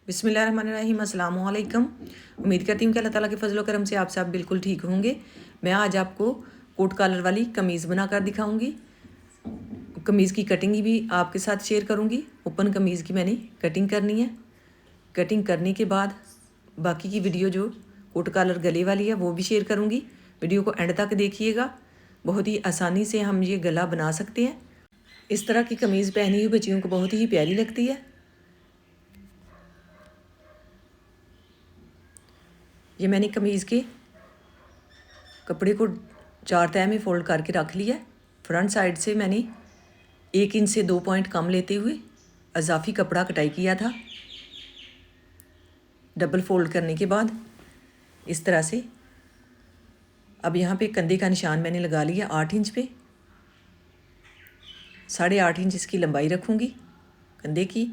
बिस्मिल्लाहिर्रहमानिर्रहीम, अस्सलाम वालेकुम। उम्मीद करती हूँ कि अल्लाह ताला के फजल करम से आप सब बिल्कुल ठीक होंगे। मैं आज आपको कोट कॉलर वाली कमीज़ बनाकर दिखाऊंगी। कमीज़ की कटिंग भी आपके साथ शेयर करूंगी। ओपन कमीज़ की मैंने कटिंग करनी है। कटिंग करने के बाद बाकी की वीडियो जो कोट कॉलर गले वाली है वो भी शेयर करूँगी। वीडियो को एंड तक देखिएगा। बहुत ही आसानी से हम ये गला बना सकते हैं। इस तरह की कमीज़ पहनी हुई बच्चियों को बहुत ही प्यारी लगती है। ये मैंने कमीज़ के कपड़े को 4 तह में फ़ोल्ड करके रख लिया। फ्रंट साइड से मैंने 1 इंच से 2 पॉइंट कम लेते हुए अजाफी कपड़ा कटाई किया था। डबल फोल्ड करने के बाद इस तरह से अब यहाँ पे कंधे का निशान मैंने लगा लिया 8 इंच पे। 8.5 इंच इसकी लंबाई रखूँगी कंधे की।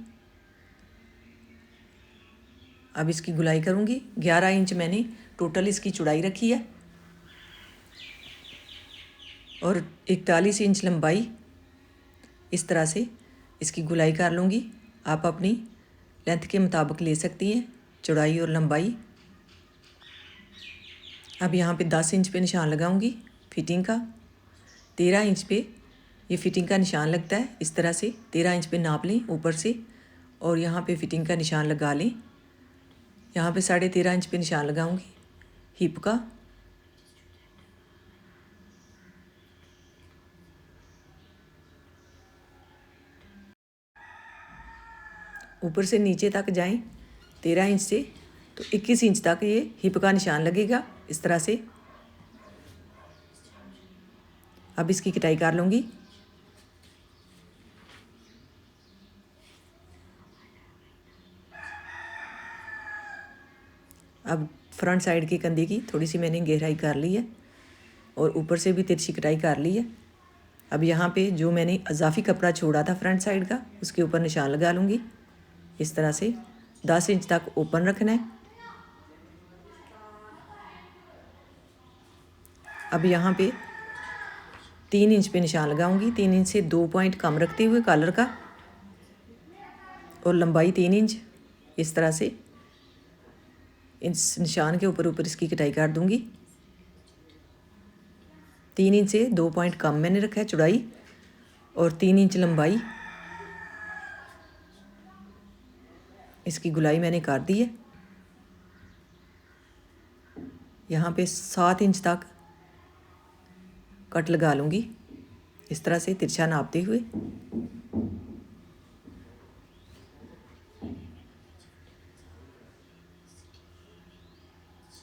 अब इसकी गुलाई करूँगी। 11 इंच मैंने टोटल इसकी चौड़ाई रखी है और 41 इंच लंबाई। इस तरह से इसकी गुलाई कर लूँगी। आप अपनी लेंथ के मुताबिक ले सकती हैं चौड़ाई और लंबाई। अब यहाँ पे 10 इंच पे निशान लगाऊंगी फिटिंग का। 13 इंच पे ये फिटिंग का निशान लगता है। इस तरह से 13 इंच पे नाप लें ऊपर से और यहाँ पे फिटिंग का निशान लगा लें। यहाँ पे 13.5 इंच पे निशान लगाऊंगी हिप का। ऊपर से नीचे तक जाएं 13 इंच से तो 21 इंच तक ये हिप का निशान लगेगा इस तरह से। अब इसकी कटाई कर लूँगी। अब फ्रंट साइड के कंधे की थोड़ी सी मैंने गहराई कर ली है और ऊपर से भी तिरछी कटाई कर ली है। अब यहाँ पे जो मैंने अजाफी कपड़ा छोड़ा था फ्रंट साइड का उसके ऊपर निशान लगा लूँगी इस तरह से। 10 इंच तक ओपन रखना है। अब यहाँ पे 3 इंच पे निशान लगाऊंगी। 3 इंच से 2 पॉइंट कम रखते हुए कॉलर का और लंबाई 3 इंच। इस तरह से इस निशान के ऊपर इसकी कटाई कर दूंगी। 3 इंच से 2 पॉइंट कम मैंने रखा है चौड़ाई और 3 इंच लंबाई। इसकी गुलाई मैंने कर दी है। यहाँ पे 7 इंच तक कट लगा लूँगी इस तरह से तिरछा नापते हुए।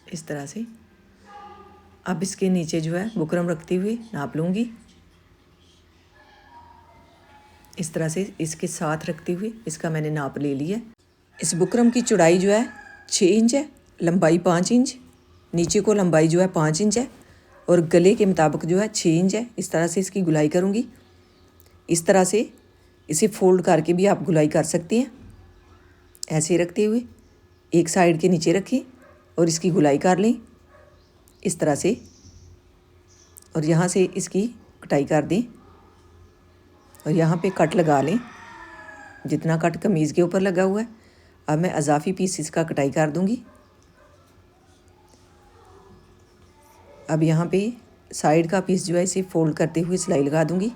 इस तरह से अब इसके नीचे जो है बुकरम रखते हुए नाप लूँगी इस तरह से। इसके साथ रखते हुए इसका मैंने नाप ले लिया। इस बुकरम की चौड़ाई जो है 6 इंच है, लंबाई 5 इंच। नीचे को लंबाई जो है 5 इंच है और गले के मुताबिक जो है 6 इंच है। इस तरह से इसकी गुलाई करूँगी। इस तरह से इसे फोल्ड करके भी आप गुलाई कर सकते हैं। ऐसे रखते हुए एक साइड के नीचे रखें और इसकी गुलाई कर लें इस तरह से और यहाँ से इसकी कटाई कर दें और यहाँ पे कट लगा लें जितना कट कमीज़ के ऊपर लगा हुआ है। अब मैं अजाफी पीस का कटाई कर दूँगी। अब यहाँ पे साइड का पीस जो है इसे फोल्ड करते हुए सिलाई लगा दूँगी।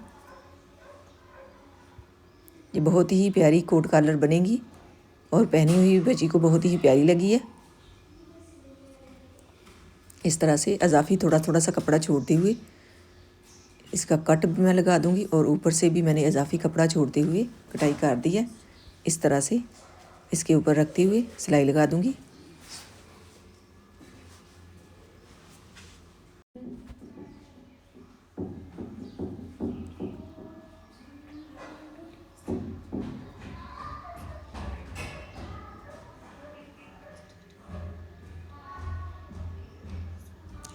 ये बहुत ही प्यारी कोट कॉलर बनेगी और पहनी हुई बच्ची को बहुत ही प्यारी लगी है। इस तरह से अजाफी थोड़ा थोड़ा सा कपड़ा छोड़ते हुए इसका कट भी मैं लगा दूँगी और ऊपर से भी मैंने अजाफी कपड़ा छोड़ते हुए कटाई कर दी है। इस तरह से इसके ऊपर रखते हुए सिलाई लगा दूँगी।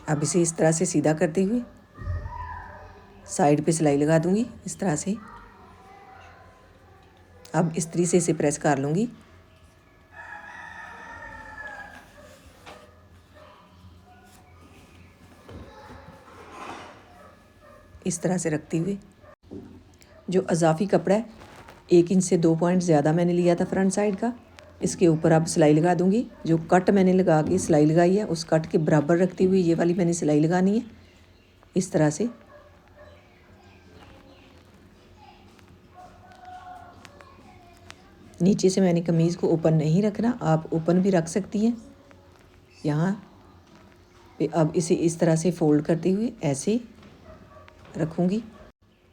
अब इसे इस तरह से सीधा करते हुए साइड पे सिलाई लगा दूँगी इस तरह से। अब इस्त्री से इसे प्रेस कर लूँगी। इस तरह से रखते हुए जो अजाफी कपड़ा है 1 इंच से 2 पॉइंट ज़्यादा मैंने लिया था फ्रंट साइड का इसके ऊपर अब सिलाई लगा दूंगी। जो कट मैंने लगा के सिलाई लगाई है उस कट के बराबर रखती हुई ये वाली मैंने सिलाई लगानी है इस तरह से। नीचे से मैंने कमीज़ को ओपन नहीं रखना, आप ओपन भी रख सकती हैं यहाँ पे। अब इसे इस तरह से फोल्ड करते हुए ऐसे रखूँगी।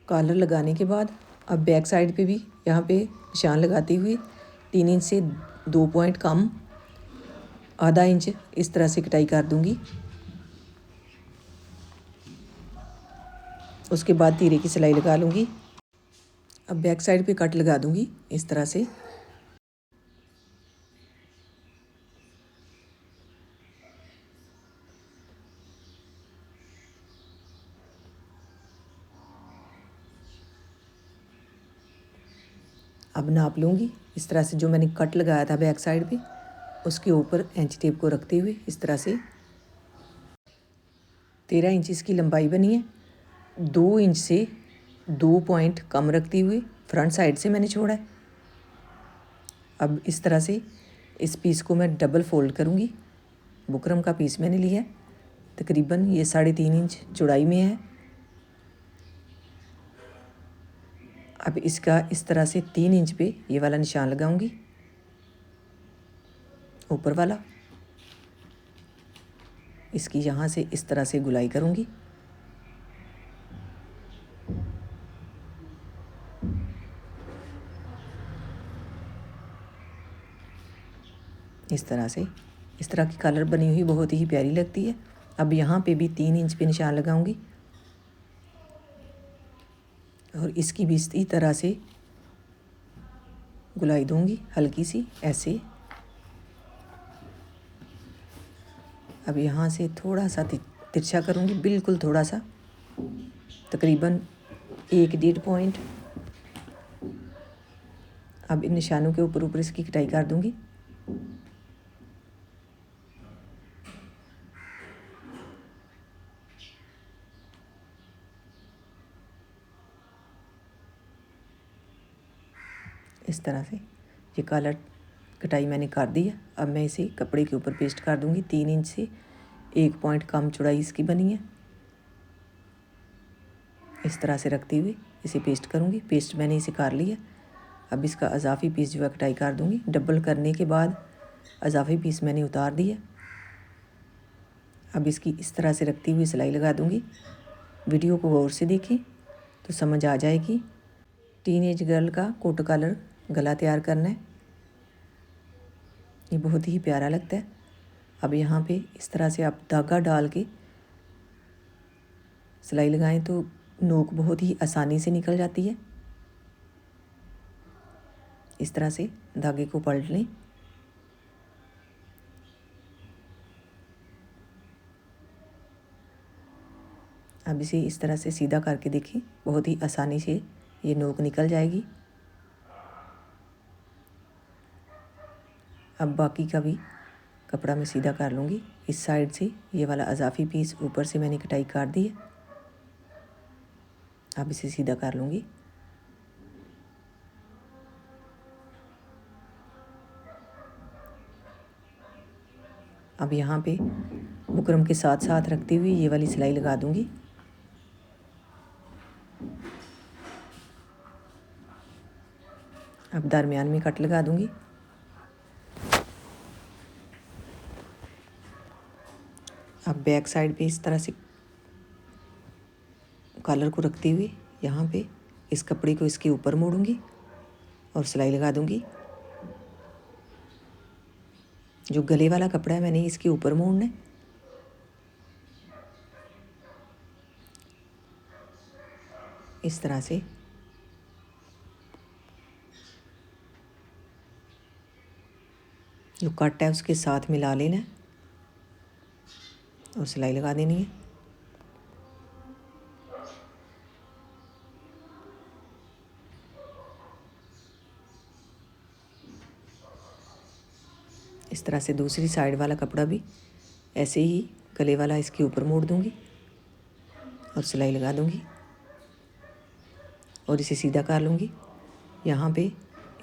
कॉलर लगाने के बाद अब बैक साइड पे भी यहाँ पे निशान लगाते हुए 3 इंच से 2 पॉइंट कम आधा इंच इस तरह से कटाई कर दूँगी। उसके बाद तीरे की सिलाई लगा लूँगी। अब बैक साइड पे कट लगा दूँगी इस तरह से। अब नाप लूँगी इस तरह से। जो मैंने कट लगाया था बैक साइड पे उसके ऊपर इंच टेप को रखते हुए इस तरह से 13 इंच इसकी लंबाई बनी है। 2 इंच से 2 पॉइंट कम रखते हुए फ्रंट साइड से मैंने छोड़ा है। अब इस तरह से इस पीस को मैं डबल फोल्ड करूँगी। बुकरम का पीस मैंने लिया है, तकरीबन ये 3.5 इंच चौड़ाई में है। अब इसका इस तरह से 3 इंच पे ये वाला निशान लगाऊंगी ऊपर वाला। इसकी यहाँ से इस तरह से गुलाई करूँगी। इस तरह से, इस तरह की कलर बनी हुई बहुत ही प्यारी लगती है। अब यहाँ पे भी 3 इंच पे निशान लगाऊंगी और इसकी भी इसी तरह से गुलाई दूंगी हल्की सी ऐसे। अब यहाँ से थोड़ा सा तिरछा करूँगी, बिल्कुल थोड़ा सा, तकरीबन 1-1.5 पॉइंट। अब इन निशानों के ऊपर ऊपर इसकी कटाई कर दूँगी। इस तरह से ये कॉलर कटाई मैंने कर दी है। अब मैं इसे कपड़े के ऊपर पेस्ट कर दूँगी। 3 इंच से 1 पॉइंट कम चौड़ाई इसकी बनी है। इस तरह से रखते हुए इसे पेस्ट करूँगी। पेस्ट मैंने इसे कर लिया। अब इसका अजाफी पीस जो है कटाई कर दूँगी। डबल करने के बाद अजाफी पीस मैंने उतार दिया। अब इसकी इस तरह से रखती हुई सिलाई लगा दूँगी। वीडियो को गौर से देखें तो समझ आ जाएगी। टीनेज गर्ल का कोट कॉलर गला तैयार करना है, ये बहुत ही प्यारा लगता है। अब यहाँ पे इस तरह से आप धागा डाल के सिलाई लगाएं तो नोक बहुत ही आसानी से निकल जाती है। इस तरह से धागे को पलट लें। अब इसे इस तरह से सीधा करके देखें, बहुत ही आसानी से ये नोक निकल जाएगी। अब बाकी का भी कपड़ा मैं सीधा कर लूँगी। इस साइड से ये वाला अजाफी पीस ऊपर से मैंने कटाई कर दी है। अब इसे सीधा कर लूँगी। अब यहाँ पे बुकरम के साथ साथ रखते हुए ये वाली सिलाई लगा दूँगी। अब दरमियान में कट लगा दूँगी। अब बैक साइड पे इस तरह से कॉलर को रखते हुए यहाँ पे इस कपड़े को इसके ऊपर मोड़ूंगी और सिलाई लगा दूँगी। जो गले वाला कपड़ा है मैंने इसके ऊपर मोड़ना है। इस तरह से जो कट है उसके साथ मिला लेना है और सिलाई लगा देनी है। इस तरह से दूसरी साइड वाला कपड़ा भी ऐसे ही गले वाला इसके ऊपर मोड़ दूँगी और सिलाई लगा दूँगी और इसे सीधा कर लूँगी। यहाँ पे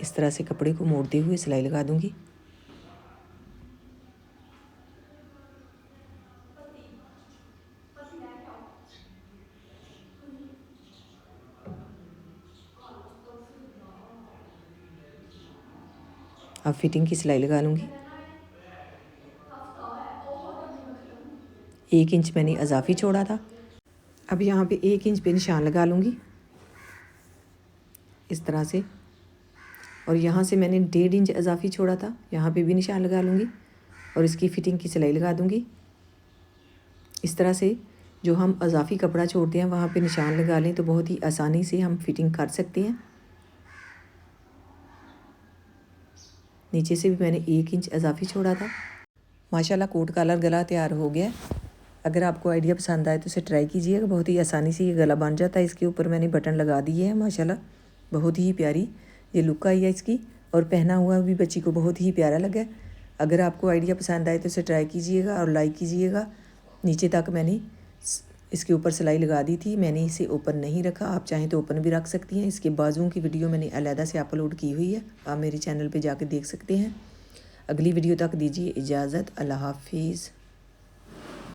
इस तरह से कपड़े को मोड़ते हुए सिलाई लगा दूँगी। अब फिटिंग की सिलाई लगा लूँगी। 1 इंच मैंने इजाफी छोड़ा था। अब यहाँ पे 1 इंच पे निशान लगा लूँगी इस तरह से, और यहाँ से मैंने 1.5 इंच इजाफी छोड़ा था, यहाँ पे भी निशान लगा लूँगी और इसकी फ़िटिंग की सिलाई लगा दूँगी। इस तरह से जो हम इजाफी कपड़ा छोड़ते हैं वहाँ पे निशान लगा लें तो बहुत ही आसानी से हम फिटिंग कर सकते हैं। नीचे से भी मैंने 1 इंच इजाफी छोड़ा था। माशाल्लाह कोट कॉलर गला तैयार हो गया। अगर आपको आइडिया पसंद आए तो इसे ट्राई कीजिएगा, बहुत ही आसानी से ये गला बन जाता है। इसके ऊपर मैंने बटन लगा दिए हैं। माशाल्लाह बहुत ही प्यारी ये लुक आई है इसकी, और पहना हुआ भी बच्ची को बहुत ही प्यारा लगा। अगर आपको आइडिया पसंद आए तो इसे ट्राई कीजिएगा और लाइक कीजिएगा। नीचे तक मैंने इसके ऊपर सिलाई लगा दी थी, मैंने इसे ओपन नहीं रखा, आप चाहें तो ओपन भी रख सकती हैं। इसके बाजुओं की वीडियो मैंने अलहदा से अपलोड की हुई है, आप मेरे चैनल पे जाकर देख सकते हैं। अगली वीडियो तक दीजिए इजाज़त। अल्लाह हाफिज़।